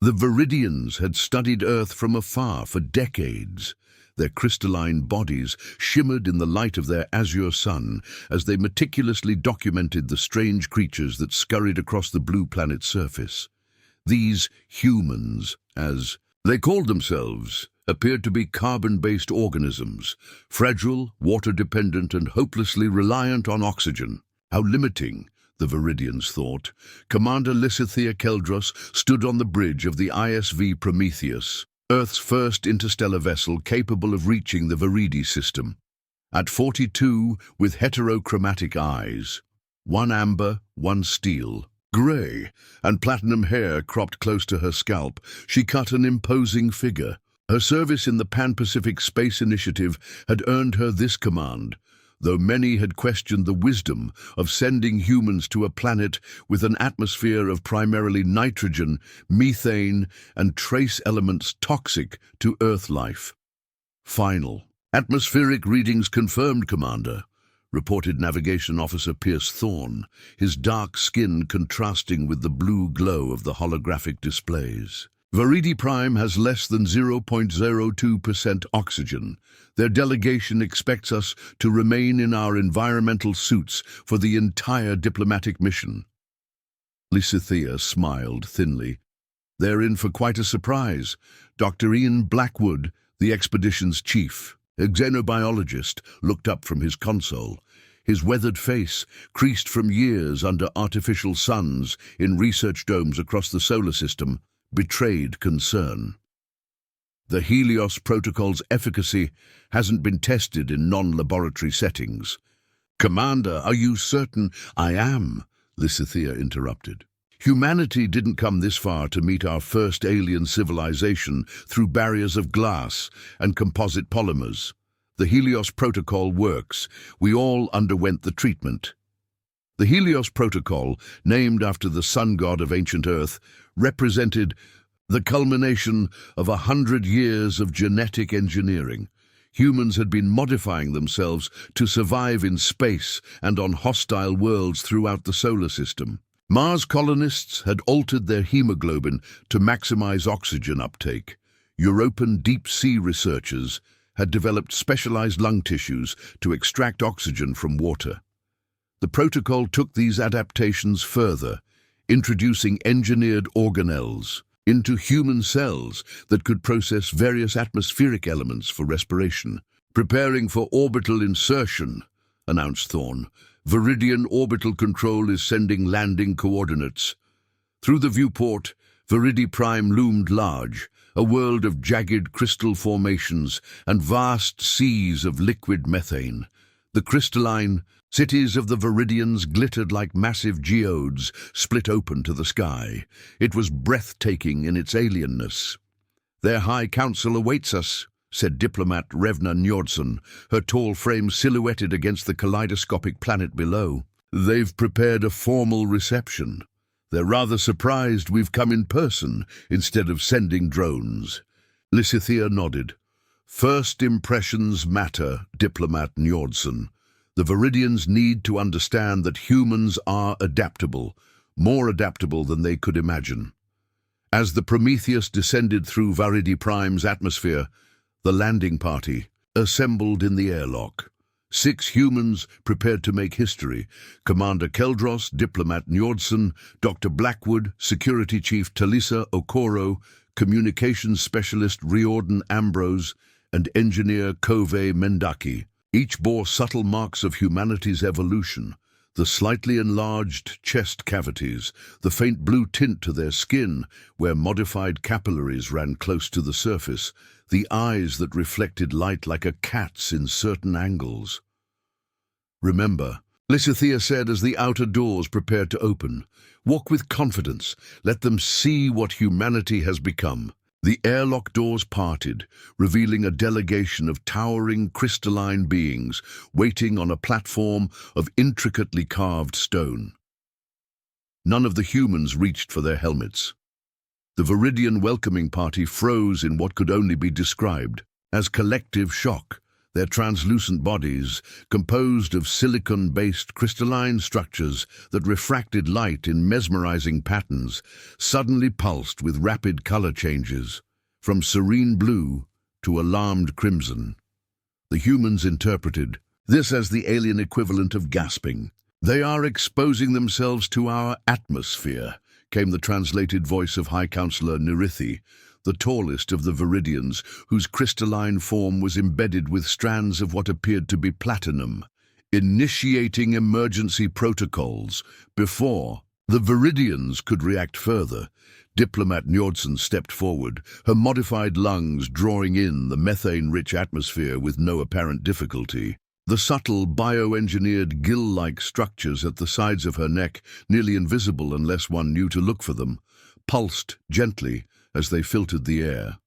The Viridians had studied Earth from afar for decades. Their crystalline bodies shimmered in the light of their azure sun as they meticulously documented the strange creatures that scurried across the blue planet's surface. These humans, as they called themselves, appeared to be carbon-based organisms, fragile, water-dependent, and hopelessly reliant on oxygen. How limiting, the Viridians thought. Commander Lysithea Keldros stood on the bridge of the ISV Prometheus, Earth's first interstellar vessel capable of reaching the Viridi system. At 42, with heterochromatic eyes, one amber, one steel, grey, and platinum hair cropped close to her scalp, she cut an imposing figure. Her service in the Pan-Pacific Space Initiative had earned her this command, though many had questioned the wisdom of sending humans to a planet with an atmosphere of primarily nitrogen, methane, and trace elements toxic to Earth life. Final. Atmospheric readings confirmed, Commander, reported Navigation Officer Pierce Thorne, his dark skin contrasting with the blue glow of the holographic displays. Viridi Prime has less than 0.02% oxygen. Their delegation expects us to remain in our environmental suits for the entire diplomatic mission. Lysithea smiled thinly. They're in for quite a surprise. Dr. Ian Blackwood, the expedition's chief, a xenobiologist, looked up from his console. His weathered face, creased from years under artificial suns in research domes across the solar system, betrayed concern. The Helios Protocol's efficacy hasn't been tested in non-laboratory settings. Commander, are you certain? I am, Lysithea interrupted. Humanity didn't come this far to meet our first alien civilization through barriers of glass and composite polymers. The Helios Protocol works. We all underwent the treatment. The Helios Protocol, named after the sun god of ancient Earth, represented the culmination of 100 years of genetic engineering. Humans had been modifying themselves to survive in space and on hostile worlds throughout the solar system. Mars colonists had altered their hemoglobin to maximize oxygen uptake. European deep-sea researchers had developed specialized lung tissues to extract oxygen from water. The protocol took these adaptations further, introducing engineered organelles into human cells that could process various atmospheric elements for respiration. Preparing for orbital insertion, announced Thorne. Viridian Orbital Control is sending landing coordinates. Through the viewport, Viridi Prime loomed large, a world of jagged crystal formations and vast seas of liquid methane. The crystalline cities of the Viridians glittered like massive geodes split open to the sky. It was breathtaking in its alienness. Their High Council awaits us, said diplomat Revna Njordsen, her tall frame silhouetted against the kaleidoscopic planet below. They've prepared a formal reception. They're rather surprised we've come in person instead of sending drones. Lysithea nodded. First impressions matter, diplomat Njordsen. The Viridians need to understand that humans are adaptable, more adaptable than they could imagine. As the Prometheus descended through Viridi Prime's atmosphere, the landing party assembled in the airlock. 6 humans prepared to make history: Commander Keldros, diplomat Njordsen, Dr. Blackwood, security chief Talisa Okoro, communications specialist Riordan Ambrose, and engineer Kove Mendaki. Each bore subtle marks of humanity's evolution: the slightly enlarged chest cavities, the faint blue tint to their skin where modified capillaries ran close to the surface, the eyes that reflected light like a cat's in certain angles. Remember, Lysithea said as the outer doors prepared to open, walk with confidence, let them see what humanity has become. The airlock doors parted, revealing a delegation of towering crystalline beings waiting on a platform of intricately carved stone. None of the humans reached for their helmets. The Viridian welcoming party froze in what could only be described as collective shock. their translucent bodies, composed of silicon-based crystalline structures that refracted light in mesmerizing patterns, suddenly pulsed with rapid color changes, from serene blue to alarmed crimson. The humans interpreted this as the alien equivalent of gasping. "They are exposing themselves to our atmosphere," came the translated voice of High Counselor Nirithi, the tallest of the Viridians, whose crystalline form was embedded with strands of what appeared to be platinum. Initiating emergency protocols. Before the Viridians could react further, Diplomat Njordsen stepped forward, her modified lungs drawing in the methane-rich atmosphere with no apparent difficulty. The subtle, bioengineered gill-like structures at the sides of her neck, nearly invisible unless one knew to look for them, pulsed gently as they filtered the air.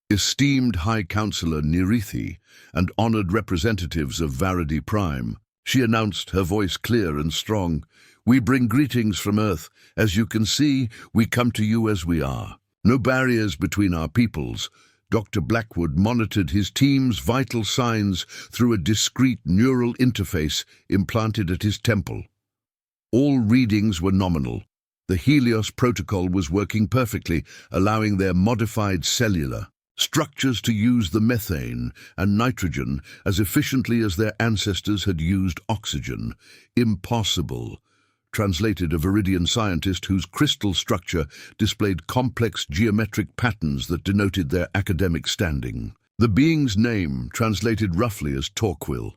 Esteemed High Counselor Nirithi and honored representatives of Varadi Prime, she announced, her voice clear and strong, "We bring greetings from Earth. As you can see, we come to you as we are. No barriers between our peoples." Dr. Blackwood monitored his team's vital signs through a discrete neural interface implanted at his temple. All readings were nominal. The Helios protocol was working perfectly, allowing their modified cellular structures to use the methane and nitrogen as efficiently as their ancestors had used oxygen. "Impossible," translated a Viridian scientist whose crystal structure displayed complex geometric patterns that denoted their academic standing. The being's name translated roughly as Torquil.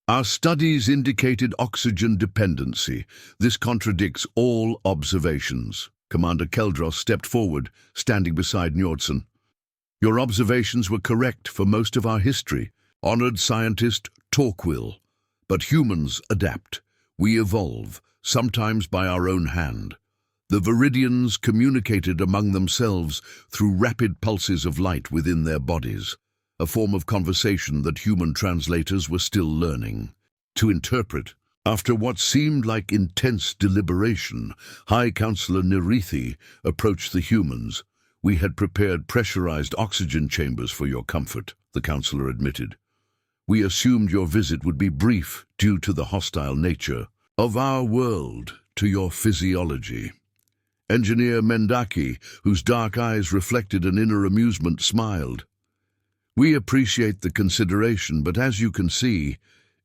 "Our studies indicated oxygen dependency. This contradicts all observations." Commander Keldros stepped forward, standing beside Njordsen. "Your observations were correct for most of our history, honored scientist Torquil. But humans adapt. We evolve, sometimes by our own hand." The Viridians communicated among themselves through rapid pulses of light within their bodies, a form of conversation that human translators were still learning to interpret. After what seemed like intense deliberation, High Counselor Nirithi approached the humans. "We had prepared pressurized oxygen chambers for your comfort," the counselor admitted. "We assumed your visit would be brief due to the hostile nature of our world to your physiology." Engineer Mendaki, whose dark eyes reflected an inner amusement, smiled. "We appreciate the consideration, but as you can see,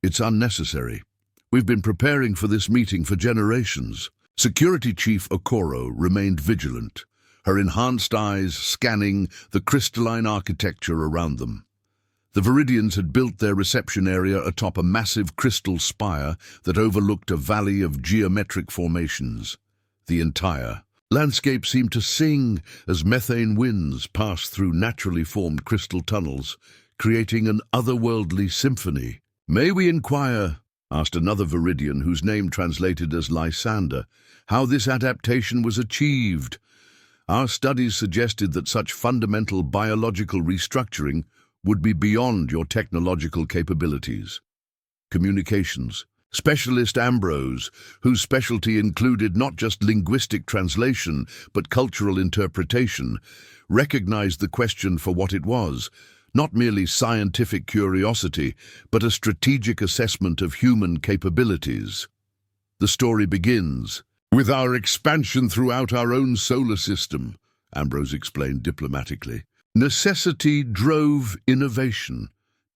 it's unnecessary. We've been preparing for this meeting for generations." Security Chief Okoro remained vigilant, her enhanced eyes scanning the crystalline architecture around them. The Viridians had built their reception area atop a massive crystal spire that overlooked a valley of geometric formations. The entire landscape seemed to sing as methane winds passed through naturally formed crystal tunnels, creating an otherworldly symphony. "May we inquire," asked another Viridian whose name translated as Lysander, "how this adaptation was achieved? Our studies suggested that such fundamental biological restructuring would be beyond your technological capabilities." Communications specialist Ambrose, whose specialty included not just linguistic translation but cultural interpretation, recognized the question for what it was, not merely scientific curiosity, but a strategic assessment of human capabilities. "The story begins with our expansion throughout our own solar system," Ambrose explained diplomatically. "Necessity drove innovation.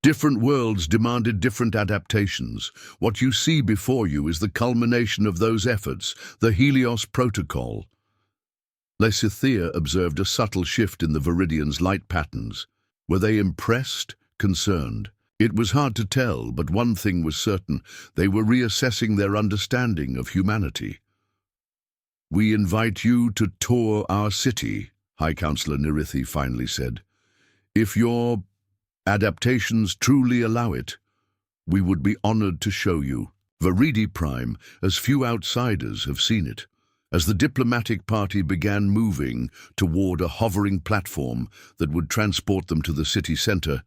Different worlds demanded different adaptations. What you see before you is the culmination of those efforts, the Helios Protocol." Lysithea observed a subtle shift in the Viridians' light patterns. Were they impressed? Concerned? It was hard to tell, but one thing was certain: they were reassessing their understanding of humanity. "We invite you to tour our city," High Counselor Nirithi finally said. "If your adaptations truly allow it, we would be honored to show you. Varidi Prime, as few outsiders have seen it." As the diplomatic party began moving toward a hovering platform that would transport them to the city center,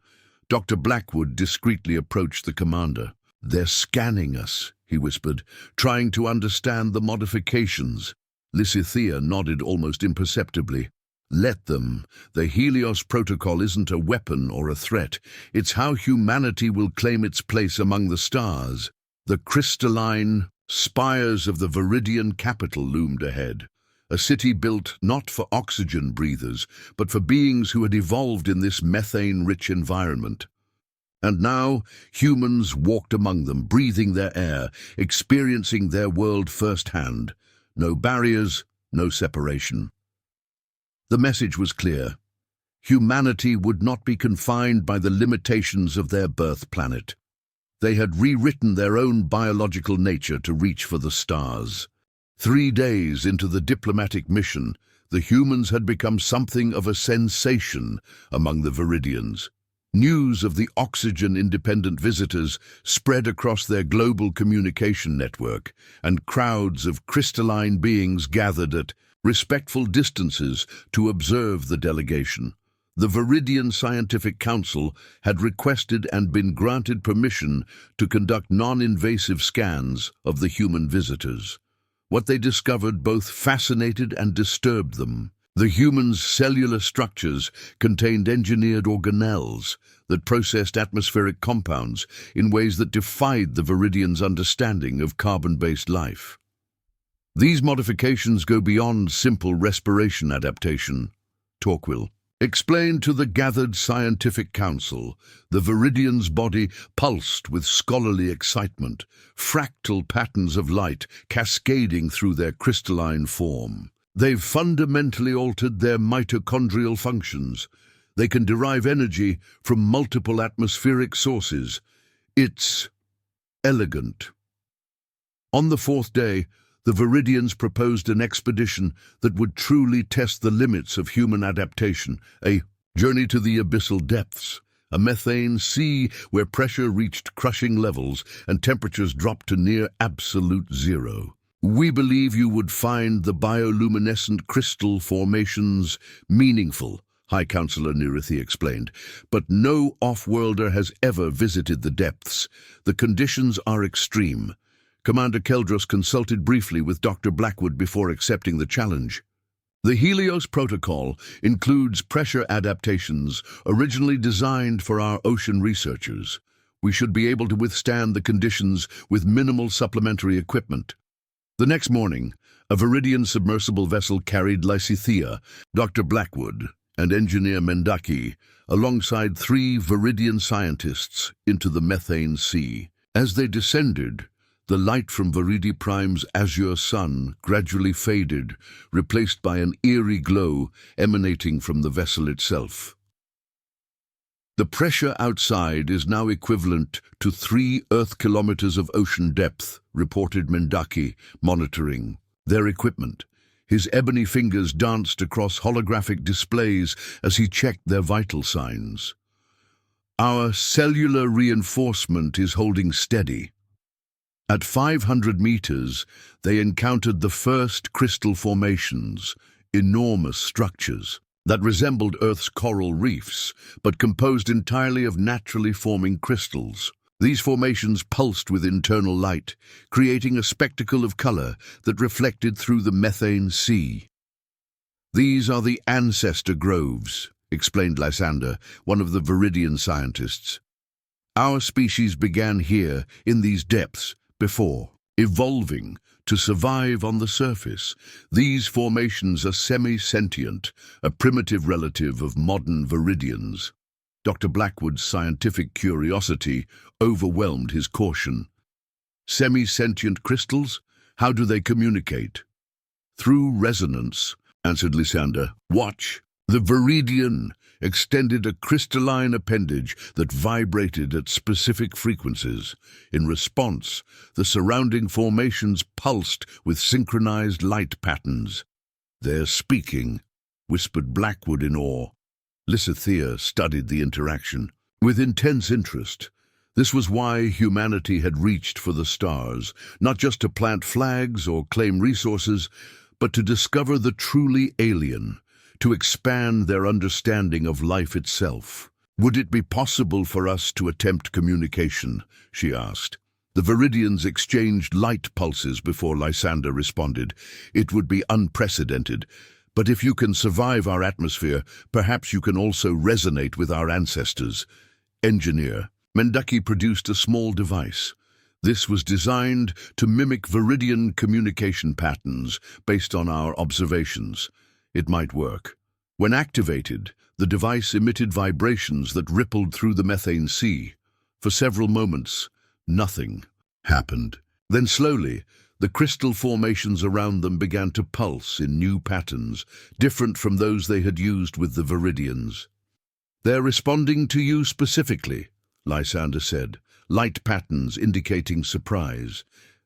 Dr. Blackwood discreetly approached the commander. "They're scanning us," he whispered, "trying to understand the modifications." Lysithea nodded almost imperceptibly. Let them. The Helios Protocol isn't a weapon or a threat. It's how humanity will claim its place among the stars. The crystalline spires of the Viridian capital loomed ahead. A city built not for oxygen breathers, but for beings who had evolved in this methane-rich environment. And now, humans walked among them, breathing their air, experiencing their world firsthand. No barriers, no separation. The message was clear. Humanity would not be confined by the limitations of their birth planet. They had rewritten their own biological nature to reach for the stars. 3 days into the diplomatic mission, the humans had become something of a sensation among the Viridians. News of the oxygen-independent visitors spread across their global communication network, and crowds of crystalline beings gathered at respectful distances to observe the delegation. The Viridian Scientific Council had requested and been granted permission to conduct non-invasive scans of the human visitors. What they discovered both fascinated and disturbed them. The humans' cellular structures contained engineered organelles that processed atmospheric compounds in ways that defied the Viridians' understanding of carbon-based life. These modifications go beyond simple respiration adaptation, Torquil explained to the gathered scientific council. The Viridian's body pulsed with scholarly excitement, fractal patterns of light cascading through their crystalline form. They've fundamentally altered their mitochondrial functions. They can derive energy from multiple atmospheric sources. It's elegant. On the 4th day, the Viridians proposed an expedition that would truly test the limits of human adaptation, a journey to the abyssal depths, a methane sea where pressure reached crushing levels and temperatures dropped to near absolute zero. We believe you would find the bioluminescent crystal formations meaningful, High Counselor Nirithi explained, but no off-worlder has ever visited the depths. The conditions are extreme. Commander Keldros consulted briefly with Dr. Blackwood before accepting the challenge. The Helios Protocol includes pressure adaptations originally designed for our ocean researchers. We should be able to withstand the conditions with minimal supplementary equipment. The next morning, a Viridian submersible vessel carried Lysithea, Dr. Blackwood, and Engineer Mendaki, alongside 3 Viridian scientists, into the methane sea. As they descended, the light from Viridi Prime's azure sun gradually faded, replaced by an eerie glow emanating from the vessel itself. The pressure outside is now equivalent to 3 Earth kilometers of ocean depth, reported Mendaki, monitoring their equipment. His ebony fingers danced across holographic displays as he checked their vital signs. Our cellular reinforcement is holding steady. At 500 meters, they encountered the first crystal formations, enormous structures that resembled Earth's coral reefs, but composed entirely of naturally forming crystals. These formations pulsed with internal light, creating a spectacle of color that reflected through the methane sea. These are the ancestor groves, explained Lysander, one of the Viridian scientists. Our species began here, in these depths, before evolving to survive on the surface. These formations are semi-sentient, a primitive relative of modern Viridians. Dr. Blackwood's scientific curiosity overwhelmed his caution. Semi-sentient crystals? How do they communicate? Through resonance, answered Lysander. Watch. The Viridian extended a crystalline appendage that vibrated at specific frequencies. In response, the surrounding formations pulsed with synchronized light patterns. "They're speaking," whispered Blackwood in awe. Lysithea studied the interaction with intense interest. This was why humanity had reached for the stars, not just to plant flags or claim resources, but to discover the truly alien, to expand their understanding of life itself. "Would it be possible for us to attempt communication?" she asked. The Viridians exchanged light pulses before Lysander responded. "It would be unprecedented, But if you can survive our atmosphere, perhaps you can also resonate with our ancestors. Engineer. Mendaki produced a small device. This was designed to mimic Viridian communication patterns based on our observations. It might work. When activated, the device emitted vibrations that rippled through the methane sea. For several moments, nothing happened. Then slowly, the crystal formations around them began to pulse in new patterns, different from those they had used with the Viridians. "They're responding to you specifically," Lysander said, light patterns indicating surprise.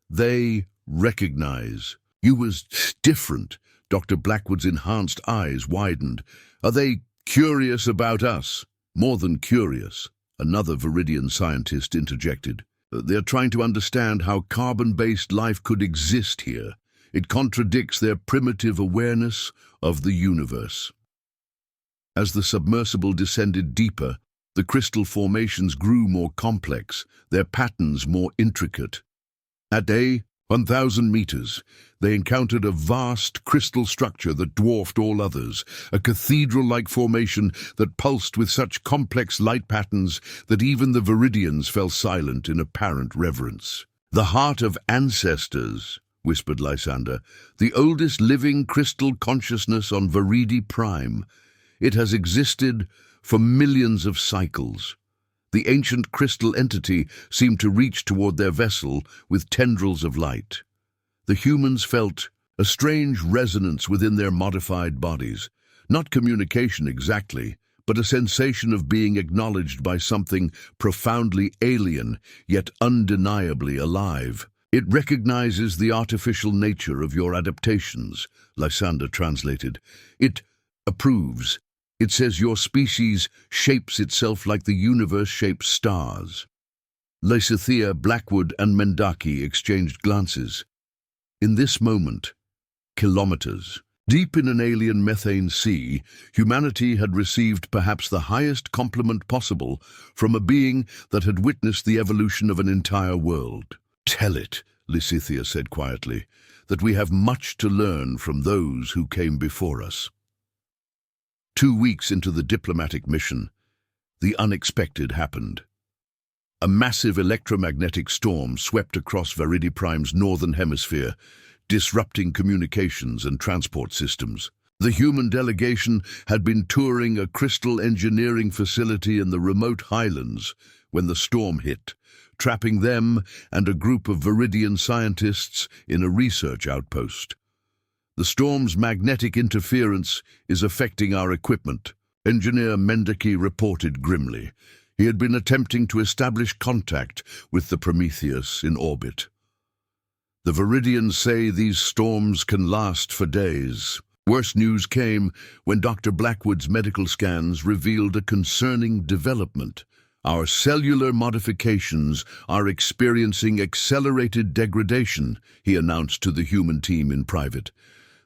"They recognize you as different." Dr. Blackwood's enhanced eyes widened. "Are they curious about us?" "More than curious," another Viridian scientist interjected. "They're trying to understand how carbon-based life could exist here. It contradicts their primitive awareness of the universe." As the submersible descended deeper, the crystal formations grew more complex, their patterns more intricate. At 1,000 meters, they encountered a vast crystal structure that dwarfed all others, a cathedral-like formation that pulsed with such complex light patterns that even the Viridians fell silent in apparent reverence. "The heart of ancestors," whispered Lysander, "the oldest living crystal consciousness on Viridi Prime. It has existed for millions of cycles." The ancient crystal entity seemed to reach toward their vessel with tendrils of light. The humans felt a strange resonance within their modified bodies. Not communication exactly, but a sensation of being acknowledged by something profoundly alien, yet undeniably alive. "It recognizes the artificial nature of your adaptations," Lysander translated. "It approves. It says your species shapes itself like the universe shapes stars." Lysithea, Blackwood, and Mendaki exchanged glances. In this moment, kilometers deep in an alien methane sea, humanity had received perhaps the highest compliment possible from a being that had witnessed the evolution of an entire world. "Tell it," Lysithea said quietly, "that we have much to learn from those who came before us." 2 weeks into the diplomatic mission, the unexpected happened. A massive electromagnetic storm swept across Viridi Prime's northern hemisphere, disrupting communications and transport systems. The human delegation had been touring a crystal engineering facility in the remote highlands when the storm hit, trapping them and a group of Viridian scientists in a research outpost. "The storm's magnetic interference is affecting our equipment," Engineer Mendaki reported grimly. He had been attempting to establish contact with the Prometheus in orbit. "The Viridians say these storms can last for days." Worse news came when Dr. Blackwood's medical scans revealed a concerning development. "Our cellular modifications are experiencing accelerated degradation," he announced to the human team in private.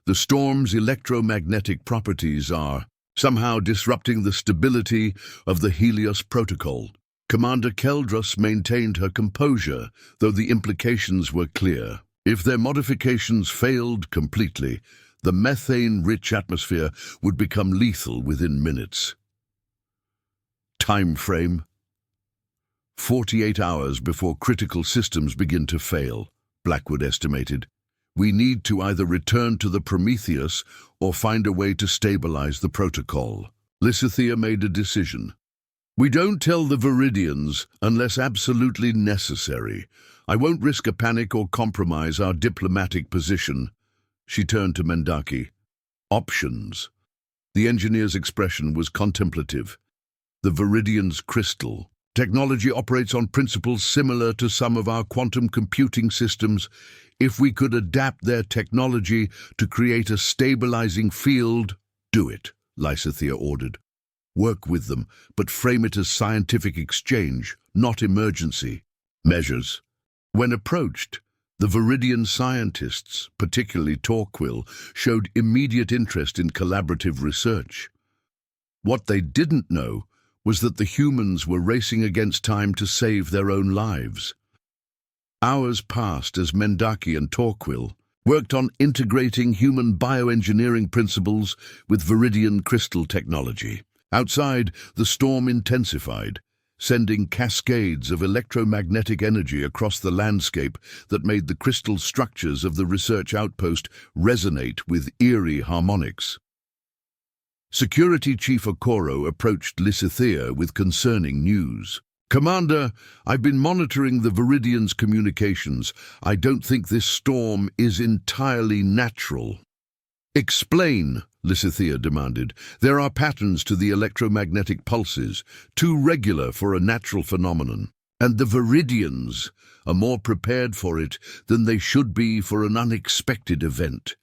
"The storm's electromagnetic properties are somehow disrupting the stability of the Helios Protocol." Commander Keldros maintained her composure, though the implications were clear. If their modifications failed completely, the methane-rich atmosphere would become lethal within minutes. Time frame: 48 hours before critical systems begin to fail, Blackwood estimated. "We need to either return to the Prometheus or find a way to stabilize the protocol." Lysithea made a decision. "We don't tell the Viridians unless absolutely necessary. I won't risk a panic or compromise our diplomatic position." She turned to Mendaki. "Options." The engineer's expression was contemplative. "The Viridian's crystal technology operates on principles similar to some of our quantum computing systems. If we could adapt their technology to create a stabilizing field—" "Do it," Lysithea ordered. "Work with them, but frame it as scientific exchange, not emergency measures." When approached, the Viridian scientists, particularly Torquil, showed immediate interest in collaborative research. What they didn't know was that the humans were racing against time to save their own lives. Hours passed as Mendaki and Torquil, worked on integrating human bioengineering principles with Viridian crystal technology. Outside, the storm intensified, sending cascades of electromagnetic energy across the landscape that made the crystal structures of the research outpost resonate with eerie harmonics. Security Chief Okoro approached Lysithea with concerning news. "Commander, I've been monitoring the Viridians' communications. I don't think this storm is entirely natural." "Explain," Lysithea demanded. "There are patterns to the electromagnetic pulses, too regular for a natural phenomenon. And the Viridians are more prepared for it than they should be for an unexpected event."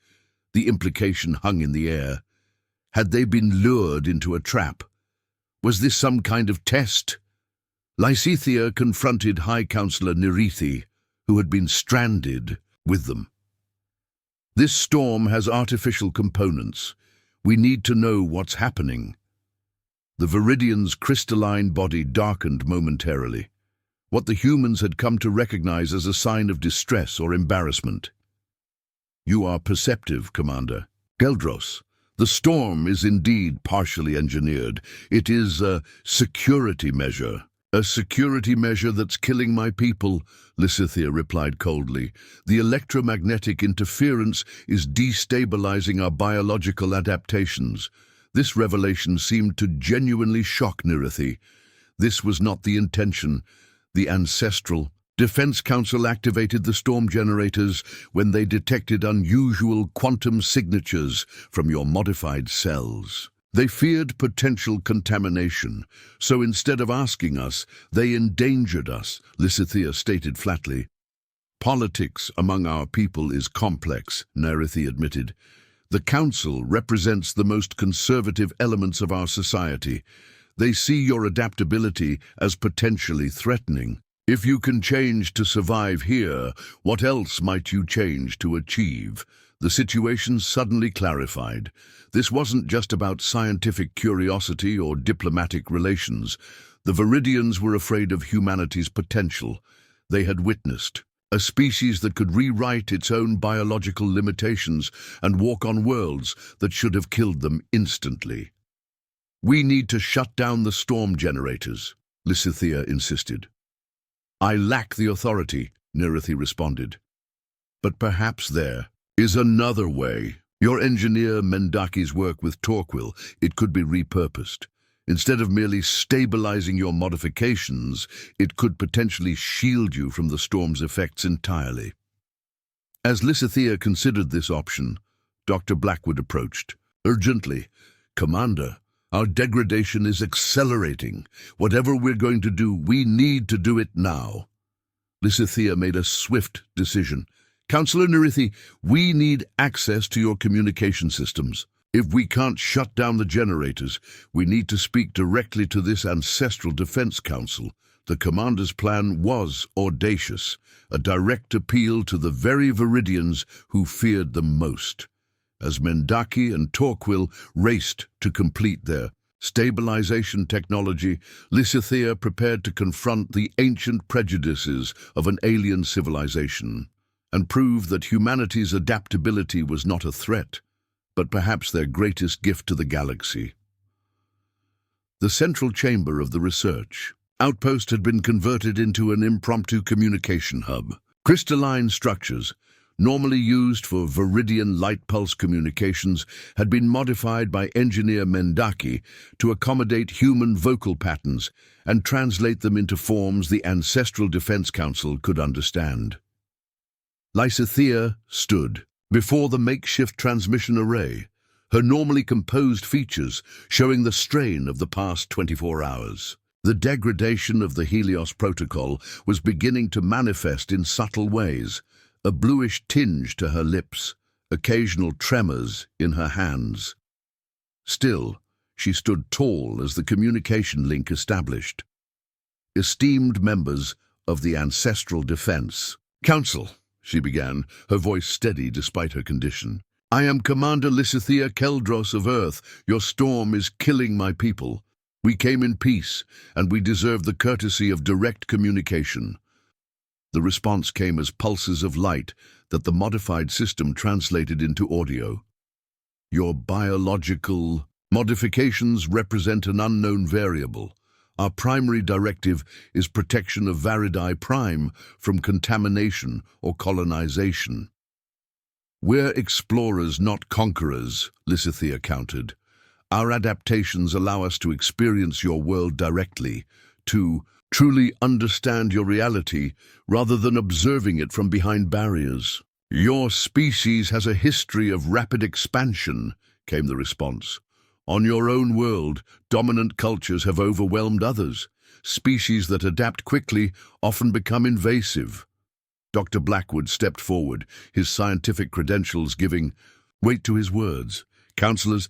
The implication hung in the air. Had they been lured into a trap? Was this some kind of test? Lysithea confronted High Counselor Nerithi, who had been stranded with them. "This storm has artificial components. We need to know what's happening." The Viridian's crystalline body darkened momentarily, what the humans had come to recognize as a sign of distress or embarrassment. "You are perceptive, Commander." "Geldros, the storm is indeed partially engineered. It is a security measure." "A security measure that's killing my people," Lysithea replied coldly. "The electromagnetic interference is destabilizing our biological adaptations." This revelation seemed to genuinely shock Nerithi. This was not the intention. The ancestral Defense Council activated the storm generators when they detected unusual quantum signatures from your modified cells. They feared potential contamination, so instead of asking us, they endangered us, Lysithea stated flatly. "Politics among our people is complex," Nerithi admitted. "The Council represents the most conservative elements of our society. They see your adaptability as potentially threatening. If you can change to survive here, what else might you change to achieve?" The situation suddenly clarified. This wasn't just about scientific curiosity or diplomatic relations. The Viridians were afraid of humanity's potential. They had witnessed a species that could rewrite its own biological limitations and walk on worlds that should have killed them instantly. "We need to shut down the storm generators," Lysithea insisted. "I lack the authority," Nerithi responded. "But perhaps there is another way. Your engineer Mendaki's work with Torquil, it could be repurposed. Instead of merely stabilizing your modifications, it could potentially shield you from the storm's effects entirely." As Lysithea considered this option, Dr. Blackwood approached. "Urgently, Commander, our degradation is accelerating. Whatever we're going to do, we need to do it now." Lysithea made a swift decision. "Counselor Nerithi, we need access to your communication systems. If we can't shut down the generators, we need to speak directly to this ancestral defense council." The commander's plan was audacious, a direct appeal to the very Viridians who feared them most. As Mendaki and Torquil raced to complete their stabilization technology, Lysithea prepared to confront the ancient prejudices of an alien civilization and prove that humanity's adaptability was not a threat, but perhaps their greatest gift to the galaxy. The central chamber of the research outpost had been converted into an impromptu communication hub. Crystalline structures, normally used for Viridian light pulse communications, had been modified by engineer Mendaki to accommodate human vocal patterns and translate them into forms the Ancestral Defense Council could understand. Lysithea stood before the makeshift transmission array, her normally composed features showing the strain of the past 24 hours. The degradation of the Helios Protocol was beginning to manifest in subtle ways, a bluish tinge to her lips, occasional tremors in her hands. Still, she stood tall as the communication link established. "Esteemed members of the Ancestral Defense Council," she began, her voice steady despite her condition. "I am Commander Lysithea Keldros of Earth. Your storm is killing my people. We came in peace, and we deserve the courtesy of direct communication." The response came as pulses of light that the modified system translated into audio. Your biological modifications represent an unknown variable. Our primary directive is protection of Varidae Prime from contamination or colonization. We're explorers, not conquerors, Lysithea countered. Our adaptations allow us to experience your world directly, to truly understand your reality rather than observing it from behind barriers. Your species has a history of rapid expansion, came the response. On your own world, dominant cultures have overwhelmed others. Species that adapt quickly often become invasive. Dr. Blackwood stepped forward, his scientific credentials giving weight to his words. Counselors,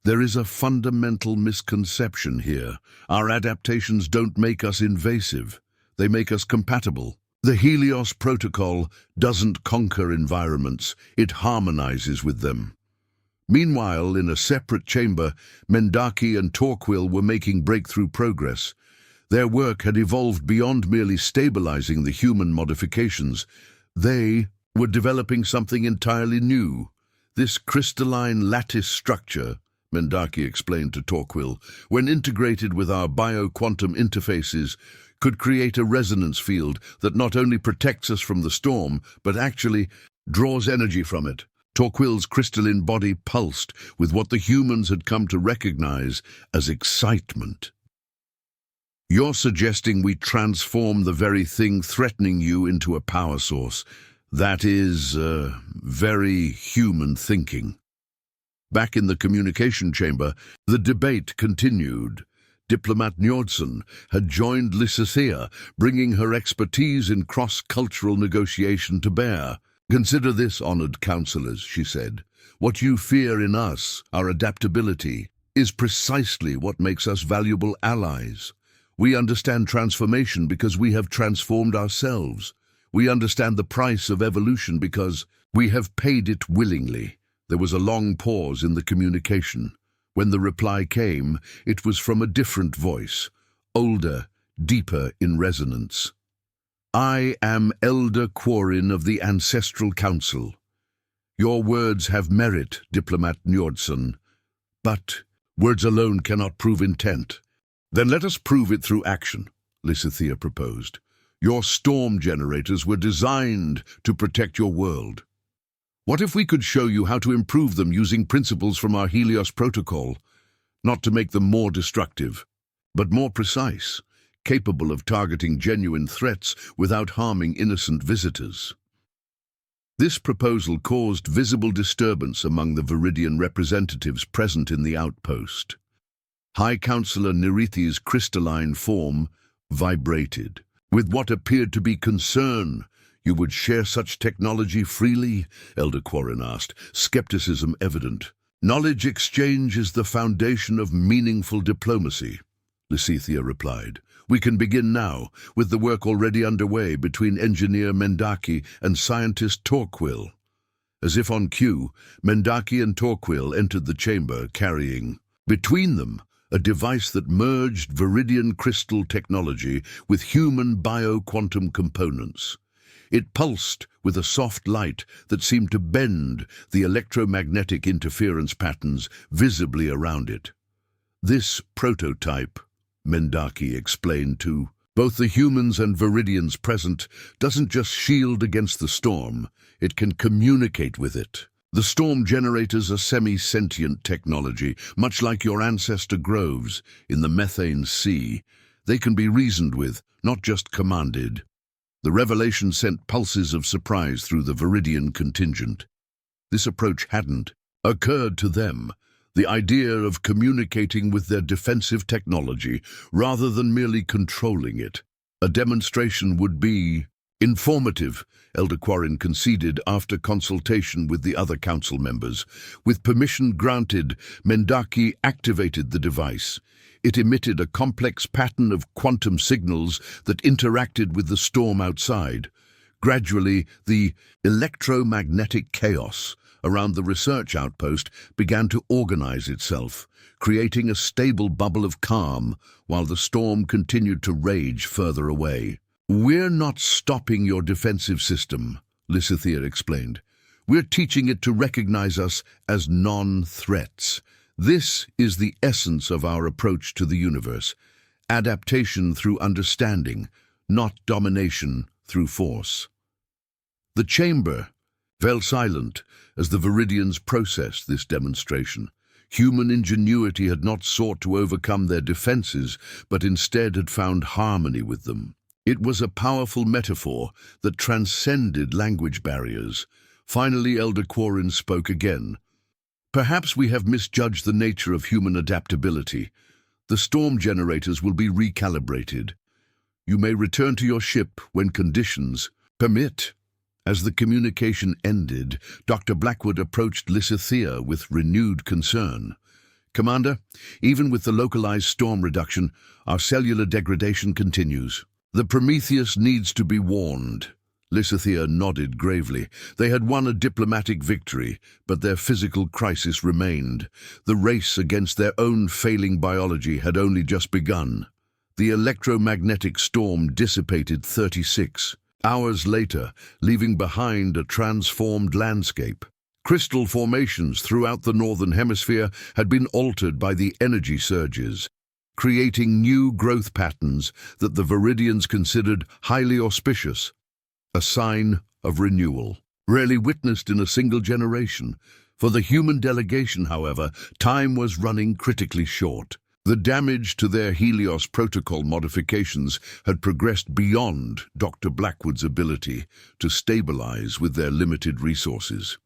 there is a fundamental misconception here. Our adaptations don't make us invasive. They make us compatible. The Helios Protocol doesn't conquer environments. It harmonizes with them. Meanwhile, in a separate chamber, Mendaki and Torquil were making breakthrough progress. Their work had evolved beyond merely stabilizing the human modifications. They were developing something entirely new. This crystalline lattice structure, Mendaki explained to Torquil, when integrated with our bio-quantum interfaces, could create a resonance field that not only protects us from the storm, but actually draws energy from it. Torquil's crystalline body pulsed with what the humans had come to recognize as excitement. You're suggesting we transform the very thing threatening you into a power source. That is, very human thinking. Back in the communication chamber, the debate continued. Diplomat Njordsen had joined Lysithea, bringing her expertise in cross-cultural negotiation to bear. Consider this, honored counselors, she said. What you fear in us, our adaptability, is precisely what makes us valuable allies. We understand transformation because we have transformed ourselves. We understand the price of evolution because we have paid it willingly. There was a long pause in the communication. When the reply came, it was from a different voice, older, deeper in resonance. I am Elder Quarin of the Ancestral Council. Your words have merit, Diplomat Njordsen, but words alone cannot prove intent. Then let us prove it through action, Lysithea proposed. Your storm generators were designed to protect your world. What if we could show you how to improve them using principles from our Helios Protocol, not to make them more destructive, but more precise, capable of targeting genuine threats without harming innocent visitors? This proposal caused visible disturbance among the Viridian representatives present in the outpost. High Counselor Nerithi's crystalline form vibrated. With what appeared to be concern, you would share such technology freely? Elder Quarin asked, skepticism evident. Knowledge exchange is the foundation of meaningful diplomacy, Lysithea replied. We can begin now, with the work already underway between engineer Mendaki and scientist Torquil. As if on cue, Mendaki and Torquil entered the chamber carrying, between them, a device that merged Viridian crystal technology with human bio-quantum components. It pulsed with a soft light that seemed to bend the electromagnetic interference patterns visibly around it. This prototype, Mendaki explained to both the humans and Viridians present, doesn't just shield against the storm, it can communicate with it. The storm generators are semi-sentient technology, much like your ancestor groves in the methane sea. They can be reasoned with, not just commanded. The revelation sent pulses of surprise through the Viridian contingent. This approach hadn't occurred to them. The idea of communicating with their defensive technology rather than merely controlling it. A demonstration would be informative, Elder Quarin conceded after consultation with the other council members. With permission granted, Mendaki activated the device. It emitted a complex pattern of quantum signals that interacted with the storm outside. Gradually, the electromagnetic chaos around the research outpost began to organize itself, creating a stable bubble of calm while the storm continued to rage further away. We're not stopping your defensive system, Lysithea explained. We're teaching it to recognize us as non-threats. This is the essence of our approach to the universe. Adaptation through understanding, not domination through force. The chamber fell silent as the Viridians processed this demonstration. Human ingenuity had not sought to overcome their defenses, but instead had found harmony with them. It was a powerful metaphor that transcended language barriers. Finally, Elder Quarren spoke again. Perhaps we have misjudged the nature of human adaptability. The storm generators will be recalibrated. You may return to your ship when conditions permit. As the communication ended, Dr. Blackwood approached Lysithea with renewed concern. Commander, even with the localized storm reduction, our cellular degradation continues. The Prometheus needs to be warned. Lysithea nodded gravely. They had won a diplomatic victory, but their physical crisis remained. The race against their own failing biology had only just begun. The electromagnetic storm dissipated 36 hours later, leaving behind a transformed landscape. Crystal formations throughout the northern hemisphere had been altered by the energy surges, creating new growth patterns that the Viridians considered highly auspicious, a sign of renewal, rarely witnessed in a single generation. For the human delegation, however, time was running critically short. The damage to their Helios protocol modifications had progressed beyond Dr. Blackwood's ability to stabilize with their limited resources.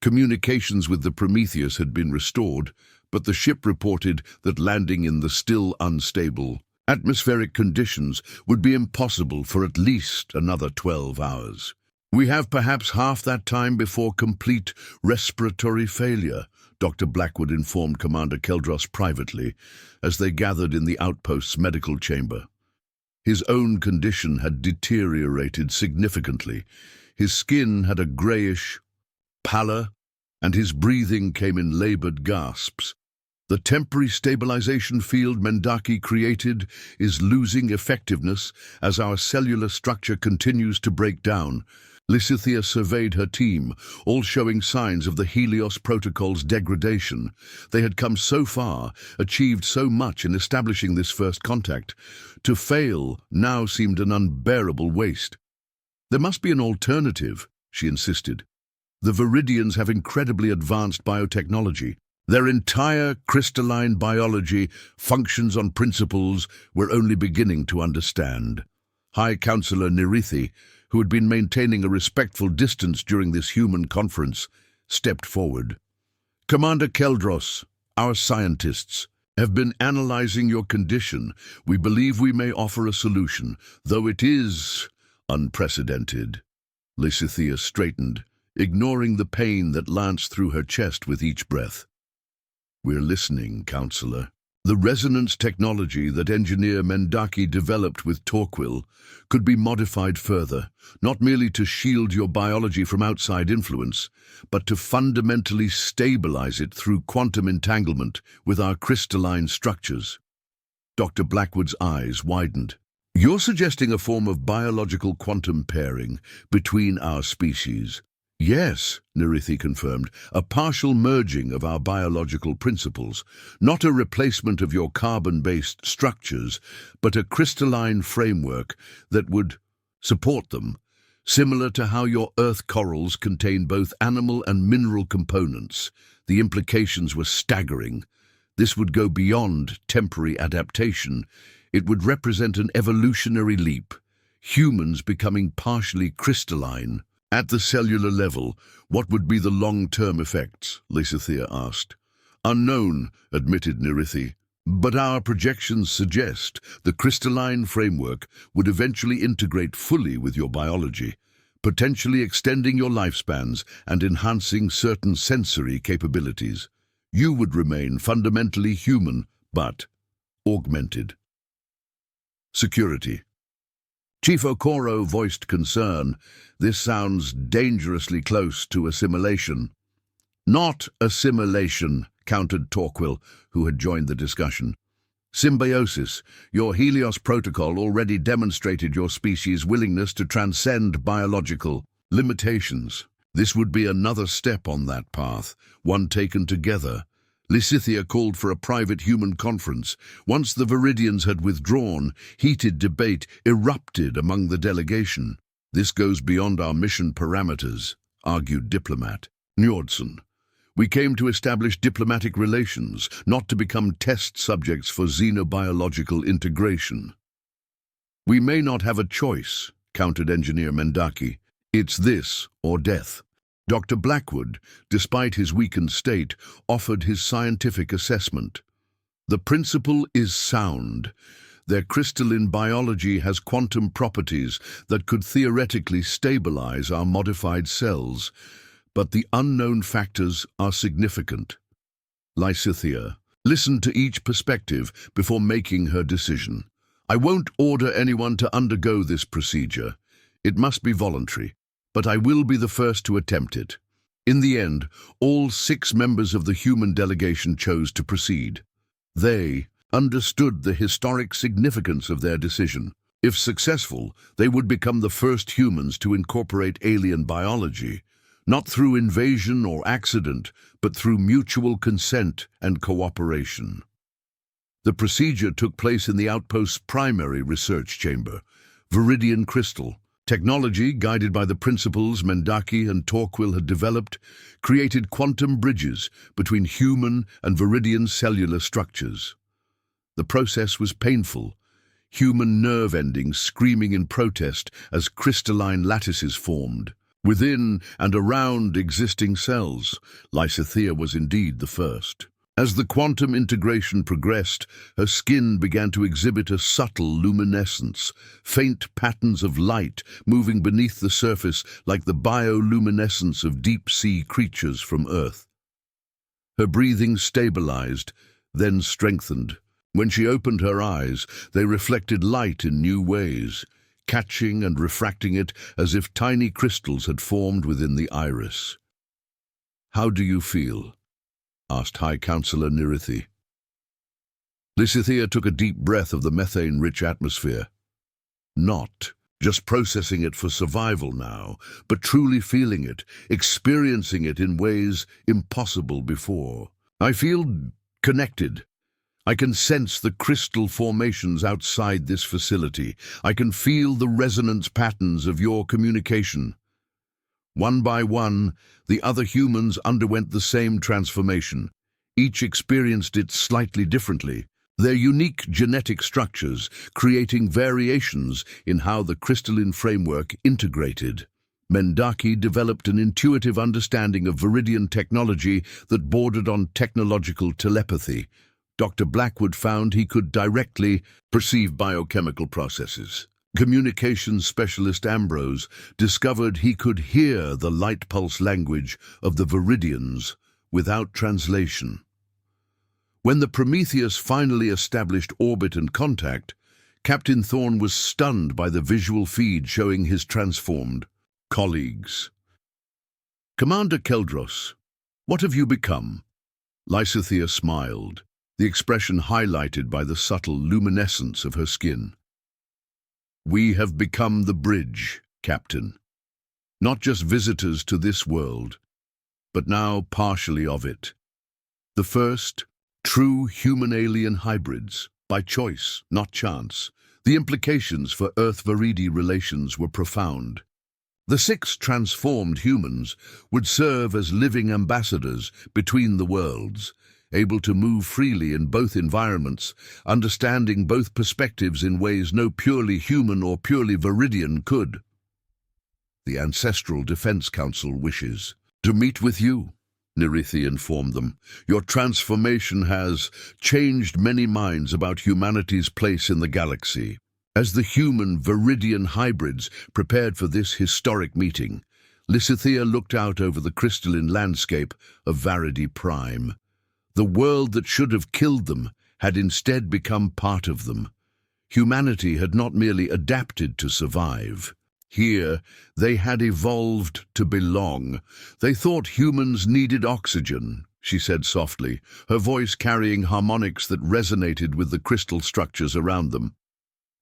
Communications with the Prometheus had been restored, but the ship reported that landing in the still unstable atmospheric conditions would be impossible for at least another 12 hours. We have perhaps half that time before complete respiratory failure, Dr. Blackwood informed Commander Keldros privately as they gathered in the outpost's medical chamber. His own condition had deteriorated significantly. His skin had a grayish pallor, and his breathing came in labored gasps. The temporary stabilization field Mendaki created is losing effectiveness as our cellular structure continues to break down. Lysithea surveyed her team, all showing signs of the Helios protocol's degradation. They had come so far, achieved so much in establishing this first contact. To fail now seemed an unbearable waste. There must be an alternative, she insisted. The Viridians have incredibly advanced biotechnology. Their entire crystalline biology functions on principles we're only beginning to understand. High Counselor Nerithi, who had been maintaining a respectful distance during this human conference, stepped forward. Commander Keldros, our scientists have been analyzing your condition. We believe we may offer a solution, though it is unprecedented. Lysithea straightened, ignoring the pain that lanced through her chest with each breath. We're listening, Counselor. The resonance technology that engineer Mendaki developed with Torquil could be modified further, not merely to shield your biology from outside influence, but to fundamentally stabilize it through quantum entanglement with our crystalline structures. Dr. Blackwood's eyes widened. You're suggesting a form of biological quantum pairing between our species? Yes, Nerithi confirmed, a partial merging of our biological principles, not a replacement of your carbon-based structures, but a crystalline framework that would support them, similar to how your Earth corals contain both animal and mineral components. The implications were staggering. This would go beyond temporary adaptation. It would represent an evolutionary leap, humans becoming partially crystalline. At the cellular level, what would be the long-term effects? Lysithea asked. Unknown, admitted Nerithi, but our projections suggest the crystalline framework would eventually integrate fully with your biology, potentially extending your lifespans and enhancing certain sensory capabilities. You would remain fundamentally human, but augmented. Security. Chief Okoro voiced concern. This sounds dangerously close to assimilation. Not assimilation, countered Torquil, who had joined the discussion. Symbiosis. Your Helios protocol already demonstrated your species' willingness to transcend biological Limitations. This would be another step on that path, one taken together. Lysithea called for a private human conference. Once the Viridians had withdrawn, heated debate erupted among the delegation. This goes beyond our mission parameters, argued diplomat Njordsen. We came to establish diplomatic relations, not to become test subjects for xenobiological integration. We may not have a choice, countered Engineer Mendaki. It's this or death. Dr. Blackwood, despite his weakened state, offered his scientific assessment. The principle is sound. Their crystalline biology has quantum properties that could theoretically stabilize our modified cells, but the unknown factors are significant. Lysithea listened to each perspective before making her decision. I won't order anyone to undergo this procedure. It must be voluntary, but I will be the first to attempt it. In the end, all 6 members of the human delegation chose to proceed. They understood the historic significance of their decision. If successful, they would become the first humans to incorporate alien biology, not through invasion or accident, but through mutual consent and cooperation. The procedure took place in the outpost's primary research chamber, Viridian Crystal. Technology, guided by the principles Mendaki and Torquil had developed, created quantum bridges between human and Viridian cellular structures. The process was painful, human nerve endings screaming in protest as crystalline lattices formed. Within and around existing cells, Lysithea was indeed the first. As the quantum integration progressed, her skin began to exhibit a subtle luminescence, faint patterns of light moving beneath the surface like the bioluminescence of deep-sea creatures from Earth. Her breathing stabilized, then strengthened. When she opened her eyes, they reflected light in new ways, catching and refracting it as if tiny crystals had formed within the iris. "How do you feel?" asked High Counselor Nirithi. Lysithea took a deep breath of the methane-rich atmosphere. Not just processing it for survival now, but truly feeling it, experiencing it in ways impossible before. I feel connected. I can sense the crystal formations outside this facility. I can feel the resonance patterns of your communication. One by one, the other humans underwent the same transformation. Each experienced it slightly differently, their unique genetic structures creating variations in how the crystalline framework integrated. Mendaki developed an intuitive understanding of Viridian technology that bordered on technological telepathy. Dr. Blackwood found he could directly perceive biochemical processes. Communications specialist Ambrose discovered he could hear the light pulse language of the Viridians without translation. When the Prometheus finally established orbit and contact, Captain Thorne was stunned by the visual feed showing his transformed colleagues. "Commander Keldros, what have you become?" Lysithea smiled, the expression highlighted by the subtle luminescence of her skin. "We have become the bridge, Captain. Not just visitors to this world, but now partially of it. The first, true human-alien hybrids, by choice, not chance. The implications for Earth-Viridi relations were profound. The 6 transformed humans would serve as living ambassadors between the worlds, able to move freely in both environments, understanding both perspectives in ways no purely human or purely Viridian could. The Ancestral Defense Council wishes to meet with you, Nirithi informed them. Your transformation has changed many minds about humanity's place in the galaxy. As the human Viridian hybrids prepared for this historic meeting, Lysithea looked out over the crystalline landscape of Varidi Prime. The world that should have killed them had instead become part of them. Humanity had not merely adapted to survive. Here, they had evolved to belong. They thought humans needed oxygen, she said softly, her voice carrying harmonics that resonated with the crystal structures around them.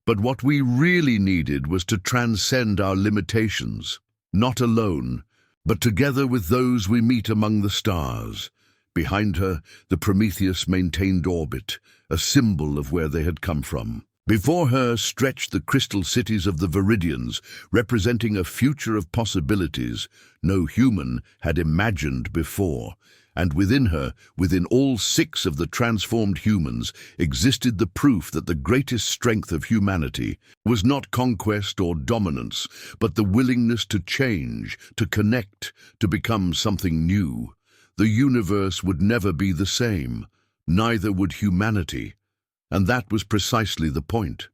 But what we really needed was to transcend our limitations. not alone, but together with those we meet among the stars. Behind her, the Prometheus maintained orbit, a symbol of where they had come from. Before her stretched the crystal cities of the Viridians, representing a future of possibilities no human had imagined before. And within her, within all 6 of the transformed humans, existed the proof that the greatest strength of humanity was not conquest or dominance, but the willingness to change, to connect, to become something new. The universe would never be the same, neither would humanity. And that was precisely the point.